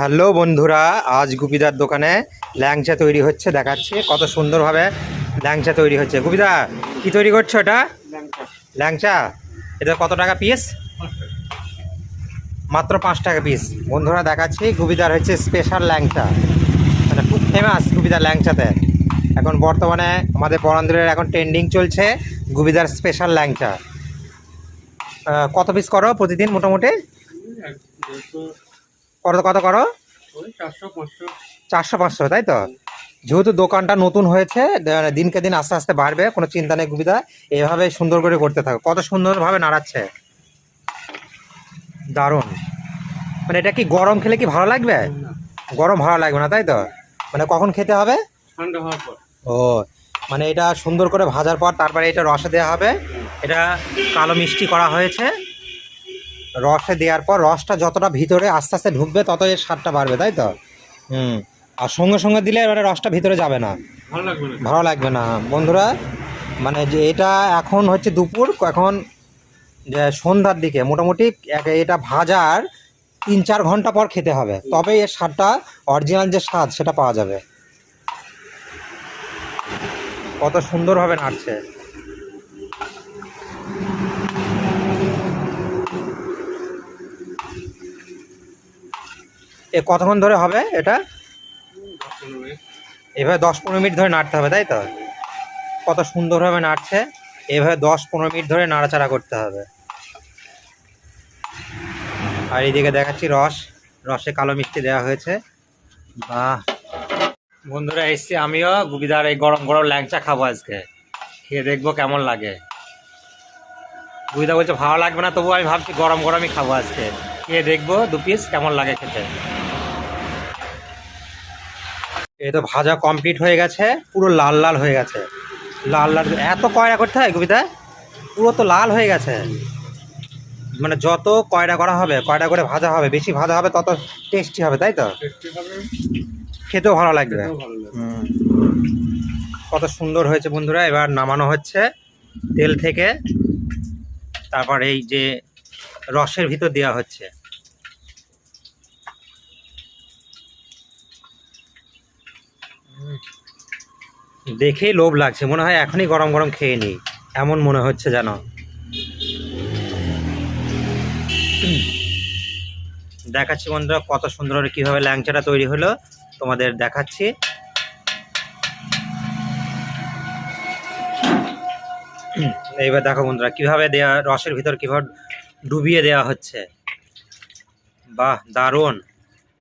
Hello বন্ধুরা, আজ গুপিদার দোকানে ল্যাংচা তৈরি হচ্ছে, দেখাচ্ছি কত সুন্দরভাবে ল্যাংচা তৈরি হচ্ছে। গুপিদা কি তৈরি করছো? এটা ল্যাংচা। এটা কত টাকা পিস? মাত্র 5 টাকা পিস। বন্ধুরা দেখাচ্ছি, গুপিদার হচ্ছে স্পেশাল ল্যাংচা, মানে খুব ফেমাস গুপিদার ল্যাংচাতে। এখন বর্তমানে আমাদের বরান্দ্রের এখন ট্রেন্ডিং চলছে গুপিদার স্পেশাল ল্যাংচা। কত পিস করো প্রতিদিন মোটামুটি? কত করো? 400-500, তাই তো? যেহেতু দোকানটা নতুন হয়েছে, দিনকে দিন আস্তে আস্তে বাড়বে, কোনো চিন্তা নেই গুপিদা। এভাবে সুন্দর করে করতে থাকো। কত সুন্দরভাবে নাড়াচ্ছে, দারুণ। মানে এটা কি গরম খেলে কি ভালো লাগবে? গরম ভালো লাগবে না, তাই তো? মানে কখন খেতে হবে? ঠান্ডা হওয়ার পর। ও, মানে এটা সুন্দর করে ভাজার পর তারপরে এটা রসে দেওয়া হবে। এটা কালো মিষ্টি করা হয়েছে। রসে দেওয়ার পর রসটা যতটা ভিতরে আস্তে আস্তে ঢুকবে, তত এর স্বাদটা বাড়বে, তাই তো? হুম। আর সঙ্গে সঙ্গে দিলে এবারে রসটা ভিতরে যাবে না, ভালো লাগবে না বন্ধুরা। মানে যে এটা এখন হচ্ছে দুপুর, এখন যে সন্ধ্যার দিকে মোটামুটি এটা ভাজার 3-4 ঘন্টা পর খেতে হবে, তবে এর স্বাদটা, অরিজিনাল যে স্বাদ সেটা পাওয়া যাবে। কত সুন্দরভাবে নাড়ছে। কতক্ষণ ধরে হবে এটা? এভাবে 10-15 মিনিট ধরে নাড়তে হবে, তাই তো? কত সুন্দরভাবে নাড়ছে। এভাবে 10-15 মিনিট ধরে নাড়াচাড়া করতে হবে। আর এইদিকে দেখাচ্ছি রসে কালো মিষ্টি দেওয়া হয়েছে। বাহ বন্ধুরা, এসছি আমিও গুপিদার এই গরম গরম ল্যাংচা খাবো আজকে। খেয়ে দেখবো কেমন লাগে। গুপিদা বলছে ভালো লাগবে না, তবু আমি ভাবছি গরম গরমই খাবো আজকে। খেয়ে দেখবো 2 পিস কেমন লাগে খেতে। এই তো ভাজা কমপ্লিট হয়ে গেছে, পুরো লাল লাল হয়ে গেছে। লাল লাল এত কয়রা করতে হয় গুপিদা? পুরো তো লাল হয়ে গেছে। মানে যত কয়রা করা হবে, কয়রা করে ভাজা হবে, বেশি ভাজা হবে তত টেস্টি হবে, তাই তো? খেতেও ভালো লাগবে। হুম। কত সুন্দর হয়েছে বন্ধুরা। এবার নামানো হচ্ছে তেল থেকে, তারপর এই যে রসের ভিতর দেওয়া হচ্ছে। দেখেই লোভ লাগছে, মনে হয় এখনই গরম গরম খেয়ে নিই, এমন মনে হচ্ছে যেন। দেখাচ্ছি বন্ধুরা কত সুন্দর কীভাবে ল্যাংচাটা তৈরি হলো, তোমাদের দেখাচ্ছি। এইবার দেখো বন্ধুরা কীভাবে দেওয়া, রসের ভিতর কীভাবে ডুবিয়ে দেওয়া হচ্ছে। বাহ, দারুণ।